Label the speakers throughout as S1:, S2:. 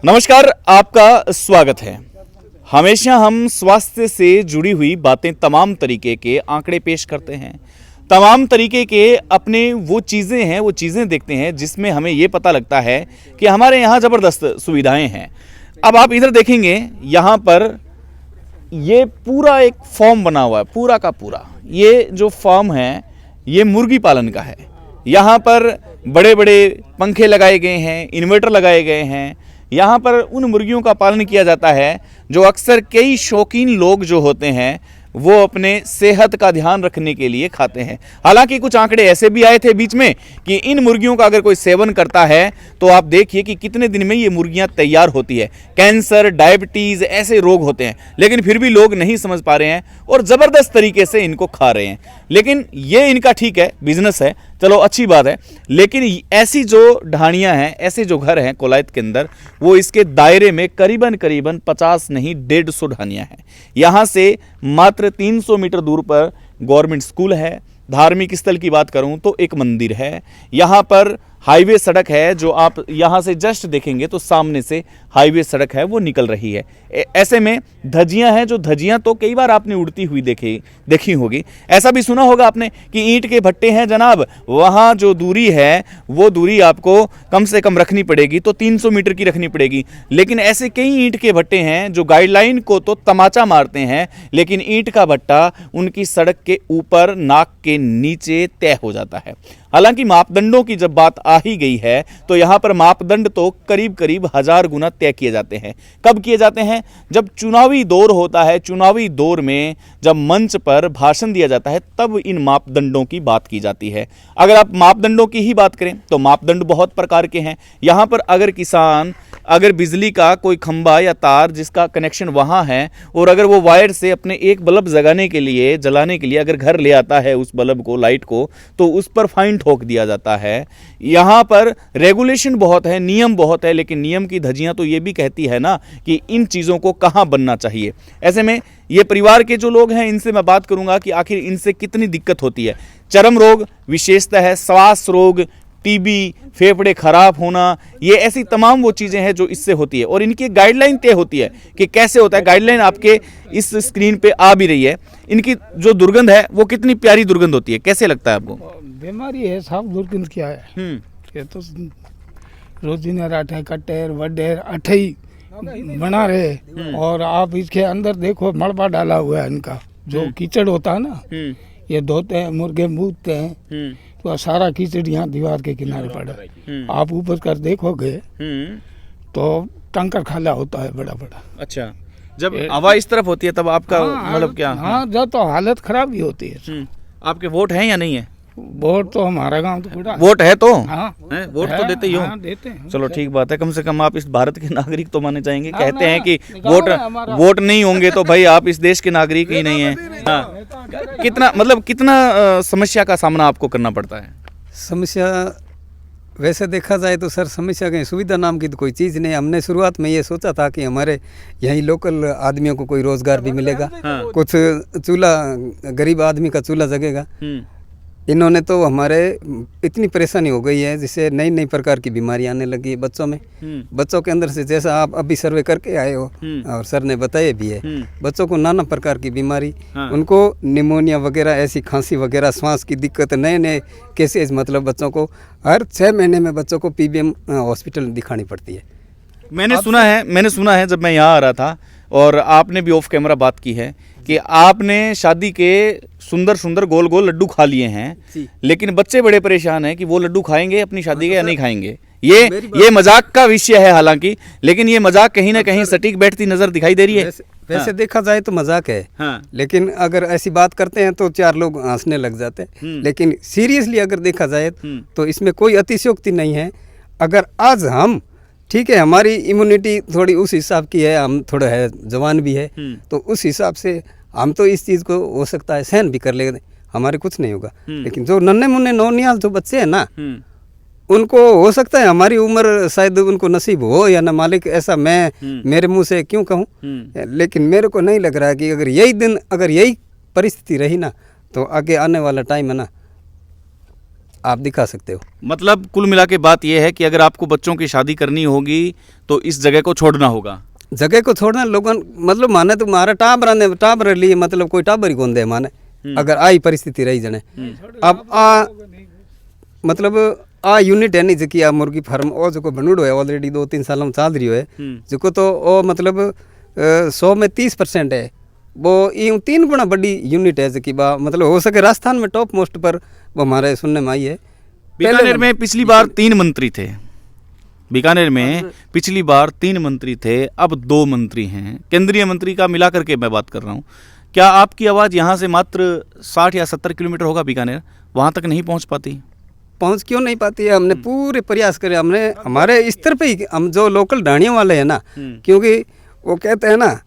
S1: नमस्कार, आपका स्वागत है। हमेशा हम स्वास्थ्य से जुड़ी हुई बातें, तमाम तरीके के आंकड़े पेश करते हैं, तमाम तरीके के अपने वो चीज़ें देखते हैं जिसमें हमें ये पता लगता है कि हमारे यहाँ ज़बरदस्त सुविधाएं हैं। अब आप इधर देखेंगे, यहाँ पर ये पूरा एक फॉर्म बना हुआ है, पूरा का पूरा। ये जो फॉर्म है ये मुर्गी पालन का है। यहाँ पर बड़े बड़े पंखे लगाए गए हैं, इन्वर्टर लगाए गए हैं। यहाँ पर उन मुर्गियों का पालन किया जाता है जो अक्सर कई शौकीन लोग जो होते हैं वो अपने सेहत का ध्यान रखने के लिए खाते हैं। हालांकि कुछ आंकड़े ऐसे भी आए थे बीच में कि इन मुर्गियों का अगर कोई सेवन करता है तो आप देखिए कि कितने दिन में ये मुर्गियां तैयार होती है। कैंसर, डायबिटीज़ ऐसे रोग होते हैं, लेकिन फिर भी लोग नहीं समझ पा रहे हैं और ज़बरदस्त तरीके से इनको खा रहे हैं। लेकिन ये इनका ठीक है, बिजनेस है, चलो अच्छी बात है। लेकिन ऐसी जो ढाणियाँ हैं, ऐसे जो घर हैं कोलायत के अंदर, वो इसके दायरे में करीबन 50 नहीं 150 ढाणियाँ हैं। यहाँ से मात्र 300 मीटर दूर पर गवर्नमेंट स्कूल है। धार्मिक स्थल की बात करूं तो एक मंदिर है। यहाँ पर हाईवे सड़क है, जो आप यहाँ से जस्ट देखेंगे तो सामने से हाईवे सड़क है वो निकल रही है। ऐसे में धज्जियाँ हैं, जो धज्जियाँ तो कई बार आपने उड़ती हुई देखी होगी। ऐसा भी सुना होगा आपने कि ईंट के भट्टे हैं जनाब, वहाँ जो दूरी है वो दूरी आपको कम से कम रखनी पड़ेगी, तो 300 मीटर की रखनी पड़ेगी। लेकिन ऐसे कई ईंट के भट्टे हैं जो गाइडलाइन को तो तमाचा मारते हैं, लेकिन ईंट का भट्टा उनकी सड़क के ऊपर, नाक के नीचे तय हो जाता है। हालांकि मापदंडों की जब बात आ ही गई है तो यहाँ पर मापदंड तो करीब 1000 गुना तय किए जाते हैं। कब किए जाते हैं? जब चुनावी दौर होता है। चुनावी दौर में जब मंच पर भाषण दिया जाता है तब इन मापदंडों की बात की जाती है। अगर आप मापदंडों की ही बात करें तो मापदंड बहुत प्रकार के हैं। यहाँ पर अगर बिजली का कोई खंबा या तार जिसका कनेक्शन वहाँ है और अगर वो वायर से अपने एक बल्ब जलाने के लिए अगर घर ले आता है उस बल्ब को, लाइट को, तो उस पर फाइन ठोक दिया जाता है। यहाँ पर रेगुलेशन बहुत है, नियम बहुत है, लेकिन नियम की धज्जियाँ तो ये भी कहती है ना कि इन चीज़ों को कहाँ बनना चाहिए। ऐसे में ये परिवार के जो लोग हैं इनसे मैं बात करूँगा कि आखिर इनसे कितनी दिक्कत होती है। चर्म रोग विशेषतः है, श्वास रोग, टीबी, फेफड़े खराब होना, ये ऐसी तमाम वो चीज़ें हैं जो इससे होती है। और इनकी गाइडलाइन तय होती है कि कैसे होता है। गाइडलाइन आपके इस स्क्रीन पे आ भी रही है। इनकी जो दुर्गंध है वो कितनी प्यारी दुर्गंध होती है, कैसे लगता है आपको?
S2: बीमारी है साहब, दुर्गंध क्या है? ये तो रोजीना राठे कटेर वडेर अठई बना रहे, और आप इसके अंदर देखो मलबा डाला हुआ है इनका, जो कीचड़ होता है ना, ये धोते हैं, मुर्गे मूतते हैं, तो सारा कीचड़ यहाँ दीवार के किनारे पड़ा है। आप ऊपर कर देखोगे तो टंकर खाला होता है बड़ा बड़ा। अच्छा,
S1: जब हवा इस तरफ होती है तब आपका मतलब क्या?
S2: हाँ, जब तो हालत खराब ही होती है।
S1: आपके वोट हैं या नहीं है?
S2: वोट तो हमारा गांव तो बड़ा
S1: वोट है तो
S2: हाँ,
S1: वोट तो देते ही हो।
S2: हाँ, देते हैं।
S1: चलो ठीक बात है, कम से कम आप इस भारत के नागरिक तो माने जाएंगे। कहते हैं कि वोट नहीं होंगे तो भाई आप इस देश के नागरिक ही नहीं हैं। हाँ, कितना समस्या का सामना आपको करना पड़ता है?
S3: समस्या वैसे देखा जाए तो सर, समस्या कहीं सुविधा नाम की तो कोई चीज़ नहीं। हमने शुरुआत में ये सोचा था कि हमारे यहीं लोकल आदमियों को कोई रोज़गार भी मिलेगा। हाँ। कुछ चूल्हा, गरीब आदमी का चूल्हा जगेगा। इन्होंने तो हमारे इतनी परेशानी हो गई है, जिससे नई नई प्रकार की बीमारी आने लगी है बच्चों में। बच्चों के अंदर से, जैसा आप अभी सर्वे करके आए हो और सर ने बताया भी है, बच्चों को नाना प्रकार की बीमारी। हाँ। उनको निमोनिया वगैरह, ऐसी खांसी वगैरह, श्वास की दिक्कत, नए नए केसेज, मतलब बच्चों को हर 6 महीने में बच्चों को PBM हॉस्पिटल दिखानी पड़ती है।
S1: मैंने सुना है जब मैं यहाँ आ रहा था, और आपने भी ऑफ कैमरा बात की है कि आपने शादी के सुंदर गोल गोल लड्डू खा लिए हैं, लेकिन बच्चे बड़े परेशान हैं कि वो लड्डू खाएंगे अपनी शादी के या नहीं खाएंगे। ये मजाक का विषय है हालांकि, लेकिन ये मजाक कहीं ना कहीं सटीक बैठती नजर दिखाई दे रही है।
S3: वैसे देखा जाए तो मजाक है। हाँ। लेकिन अगर ऐसी बात करते हैं तो 4 लोग हंसने लग जाते हैं, लेकिन सीरियसली अगर देखा जाए तो इसमें कोई अतिशयोक्ति नहीं है। अगर आज हम, ठीक है, हमारी इम्यूनिटी थोड़ी उस हिसाब की है, हम थोड़ा है जवान भी है, तो उस हिसाब से हम तो इस चीज़ को हो सकता है सहन भी कर लेंगे, हमारे कुछ नहीं होगा। लेकिन जो नन्हे मुन्ने नौनियाल जो बच्चे हैं ना, उनको हो सकता है हमारी उम्र शायद उनको नसीब हो या ना मालिक, ऐसा मैं मेरे मुंह से क्यों कहूँ, लेकिन मेरे को नहीं लग रहा है कि अगर यही दिन, अगर यही परिस्थिति रही ना, तो आगे आने वाला टाइम है ना, आप दिखा सकते हो।
S1: मतलब कुल मिला के बात यह है कि अगर आपको बच्चों की शादी करनी होगी तो इस जगह को छोड़ना होगा।
S3: जगह को छोड़ना लोगों मतलब माने तो मारा टाबर लिए मतलब कोई टाबर ही कौन दे माने अगर आई परिस्थिति रही जने। अब मतलब यूनिट है नहीं जकी आ मुर्गी फार्म ओ जो बनूड़ो है ऑलरेडी 2-3 साल में चाल रही है जो तो ओ मतलब 100 में 30% है वो यूँ 3 गुना बड़ी यूनिट है जकी बा मतलब हो सके राजस्थान में टॉप मोस्ट पर वो हमारे सुनने में आई है।
S1: बीकानेर में पिछली बार 3 मंत्री थे, बीकानेर में पिछली बार 3 मंत्री थे, अब 2 मंत्री हैं। केंद्रीय मंत्री का मिला करके मैं बात कर रहा हूँ। क्या आपकी आवाज़ यहाँ से मात्र 60 या 70 किलोमीटर होगा बीकानेर, वहाँ तक नहीं पहुँच पाती?
S3: पहुँच क्यों नहीं पाती है? हमने पूरे प्रयास करे, हमने हमारे स्तर पे ही हम जो लोकल ढाणियों वाले हैं ना, क्योंकि वो कहते हैं ना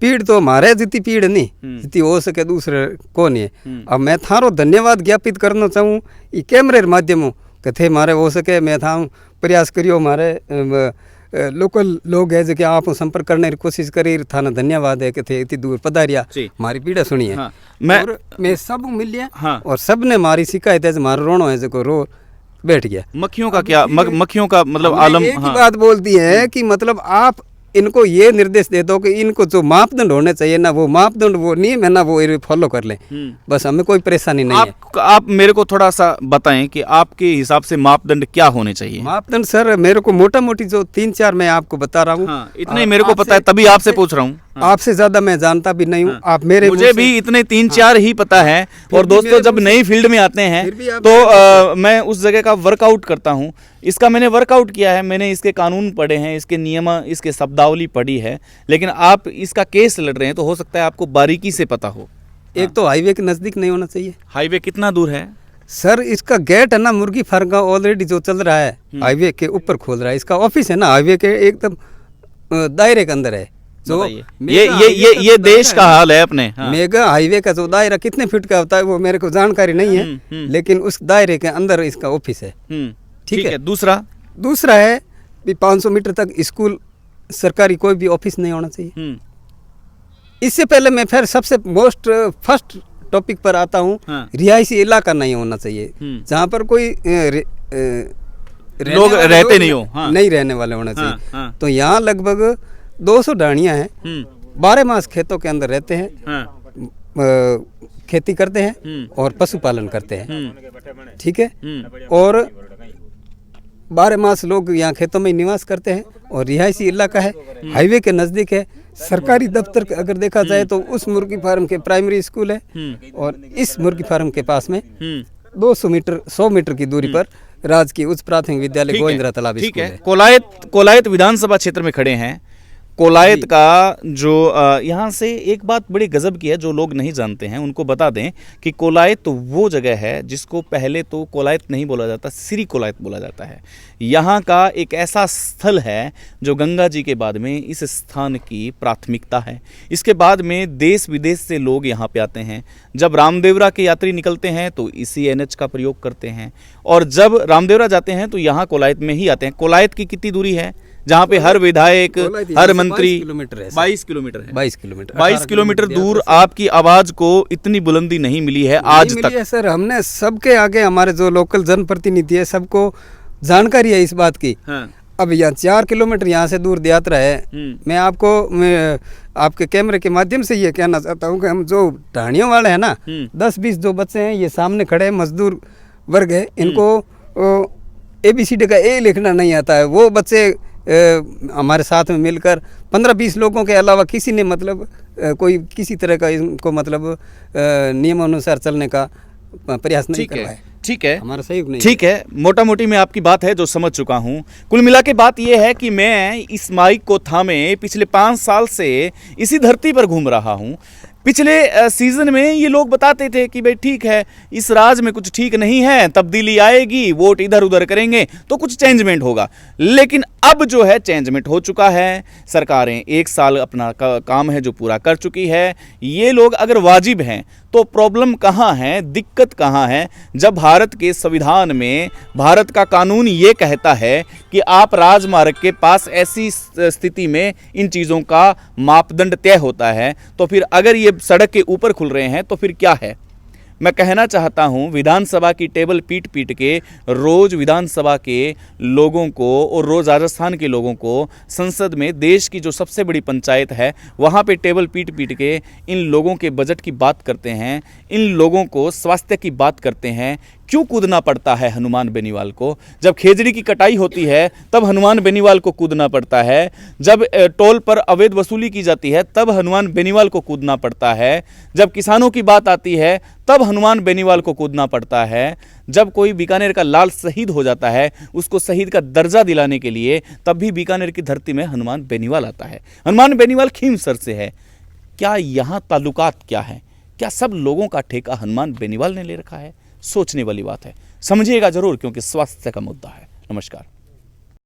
S3: पीड़ तो हमारे जितनी पीड़ नहीं जितनी हो सके दूसरे को नहीं है। अब मैं थारो धन्यवाद ज्ञापित करना चाहूँ ये कैमरे के माध्यम के थे मारे हो सके मैं था प्रयास करियो हमारे लोकल लोग है जो कि आप संपर्क करने की कोशिश करी थाना धन्यवाद है कि थे इतनी दूर पधारिया हमारी पीड़ा सुनी है।
S1: हाँ,
S3: मैं सब मिल लिया।
S1: हाँ, और
S3: सब ने हमारी शिकायत है हमारा रोनो है जो रो बैठ गया।
S1: मक्खियों का क्या मक्खियों का मतलब आलम
S3: एक ही बात बोलती है कि मतलब आप इनको ये निर्देश दे दो कि इनको जो मापदंड होने चाहिए ना वो मापदंड वो नियम है ना वो फॉलो कर लें, बस हमें कोई परेशानी नहीं है।
S1: आप मेरे को थोड़ा सा बताएं कि आपके हिसाब से मापदंड क्या होने चाहिए?
S3: मापदंड सर मेरे को मोटा मोटी जो 3-4 मैं आपको बता रहा हूँ।
S1: हाँ, इतने मेरे को पता है तभी आपसे पूछ रहा हूँ।
S3: आपसे ज्यादा मैं जानता भी नहीं हूँ। आप मेरे
S1: मुझे भी इतने 3-4 ही पता है। और दोस्तों जब नई फील्ड में आते हैं तो मैं उस जगह का वर्कआउट करता हूँ। इसका मैंने वर्कआउट किया है, मैंने इसके कानून पढ़े हैं, इसके नियम इसके शब्दावली पढ़ी है, लेकिन आप इसका केस लड़ रहे हैं तो हो सकता है आपको बारीकी से पता हो।
S3: एक तो हाईवे के नजदीक नहीं होना चाहिए।
S1: हाईवे कितना दूर है
S3: सर? इसका गेट है ना मुर्गी फार्म का ऑलरेडी जो चल रहा है हाईवे के ऊपर खोल रहा है। इसका ऑफिस है ना हाईवे के एकदम दायरे के अंदर है। जो
S1: ये देश का हाल है अपने। हाँ।
S3: मेगा हाईवे का जो दायरा कितने फीट का होता है वो मेरे को जानकारी नहीं है, लेकिन उस दायरे के अंदर इसका ऑफिस है। ठीक है। दूसरा है 500 मीटर तक स्कूल सरकारी कोई भी ऑफिस नहीं होना चाहिए। इससे पहले मैं फिर सबसे फर्स्ट टॉपिक पर आता हूँ। हाँ। रिहायशी इलाका नहीं होना चाहिए जहाँ पर कोई
S1: लोग रहते नहीं हो। हाँ।
S3: नहीं रहने वाले होना चाहिए।
S1: हाँ।
S3: तो यहाँ लगभग 200 ढाणियाँ हैं, 12 मास खेतों के अंदर रहते हैं। हाँ। खेती करते हैं और पशुपालन करते हैं। ठीक है। और 12 मास लोग यहाँ खेतों में निवास करते हैं और रिहायशी इलाका है, हाईवे के नज़दीक है। सरकारी दफ्तर अगर देखा जाए तो उस मुर्गी फार्म के प्राइमरी स्कूल है और इस मुर्गी फार्म के पास में 100 मीटर की दूरी पर राजकीय उच्च प्राथमिक विद्यालय गोविंदरा तालाब स्कूल है।
S1: कोलायत विधानसभा क्षेत्र में खड़े हैं। कोलायत का जो यहाँ से एक बात बड़ी गजब की है जो लोग नहीं जानते हैं उनको बता दें कि कोलायत तो वो जगह है जिसको पहले तो कोलायत नहीं बोला जाता, श्री कोलायत बोला जाता है। यहाँ का एक ऐसा स्थल है जो गंगा जी के बाद में इस स्थान की प्राथमिकता है। इसके बाद में देश विदेश से लोग यहाँ पे आते हैं। जब रामदेवरा के यात्री निकलते हैं तो इसी NH का प्रयोग करते हैं और जब रामदेवरा जाते हैं तो यहाँ कोलायत में ही आते हैं। कोलायत की कितनी दूरी है जहाँ पे हर विधायक हर मंत्री 22 किलोमीटर है। 22 किलोमीटर दूर आपकी आवाज को इतनी बुलंदी नहीं मिली है आज तक।
S3: सर हमने सबके आगे हमारे जो लोकल जनप्रतिनिधि है सबको जानकारी है इस बात की। हाँ। अब यहाँ 4 किलोमीटर यहाँ से दूर यात्रा है। मैं आपके कैमरे के माध्यम से ये कहना चाहता हूँ कि हम जो ढाणियों वाले हैं ना 10-20 जो बच्चे हैं ये सामने खड़े मजदूर वर्ग है, इनको ABCD का A लिखना नहीं आता है। वो बच्चे हमारे साथ में मिलकर 15-20 लोगों के अलावा किसी ने मतलब कोई किसी तरह का इनको मतलब नियमानुसार चलने का प्रयास नहीं करवाया है।
S1: ठीक है,
S3: हमारा सहयोग नहीं।
S1: ठीक है, मोटा मोटी मैं आपकी बात है जो समझ चुका हूँ। कुल मिला के बात यह है कि मैं इस माइक को थामे पिछले 5 साल से इसी धरती पर घूम रहा हूँ। पिछले सीजन में ये लोग बताते थे कि भाई ठीक है इस राज में कुछ ठीक नहीं है, तब्दीली आएगी, वोट इधर उधर करेंगे तो कुछ चेंजमेंट होगा। लेकिन अब जो है चेंजमेंट हो चुका है। सरकारें 1 साल अपना काम है जो पूरा कर चुकी है। ये लोग अगर वाजिब हैं तो प्रॉब्लम कहाँ है, दिक्कत कहाँ है? जब भारत के संविधान में भारत का कानून ये कहता है कि आप राजमार्ग के पास ऐसी स्थिति में इन चीज़ों का मापदंड तय होता है, तो फिर अगर ये सड़क के ऊपर खुल रहे हैं तो फिर क्या है? मैं कहना चाहता हूं, विधानसभा की टेबल पीट पीट के रोज विधानसभा के लोगों को और रोज राजस्थान के लोगों को संसद में, देश की जो सबसे बड़ी पंचायत है वहां पे टेबल पीट पीट के इन लोगों के बजट की बात करते हैं, इन लोगों को स्वास्थ्य की बात करते हैं। क्यों कूदना पड़ता है हनुमान बेनीवाल को? जब खेजड़ी की कटाई होती है तब हनुमान बेनीवाल को कूदना पड़ता है, जब टोल पर अवैध वसूली की जाती है तब हनुमान बेनीवाल को कूदना पड़ता है, जब किसानों की बात आती है तब हनुमान बेनीवाल को कूदना पड़ता है, जब कोई बीकानेर का लाल शहीद हो जाता है उसको शहीद का दर्जा दिलाने के लिए तब भी बीकानेर की धरती में हनुमान बेनीवाल आता है। हनुमान बेनीवाल खीमसर से है। क्या यहाँ ताल्लुकात क्या है? क्या सब लोगों का ठेका हनुमान बेनीवाल ने ले रखा है? सोचने वाली बात है। समझिएगा जरूर, क्योंकि स्वास्थ्य का मुद्दा है। नमस्कार।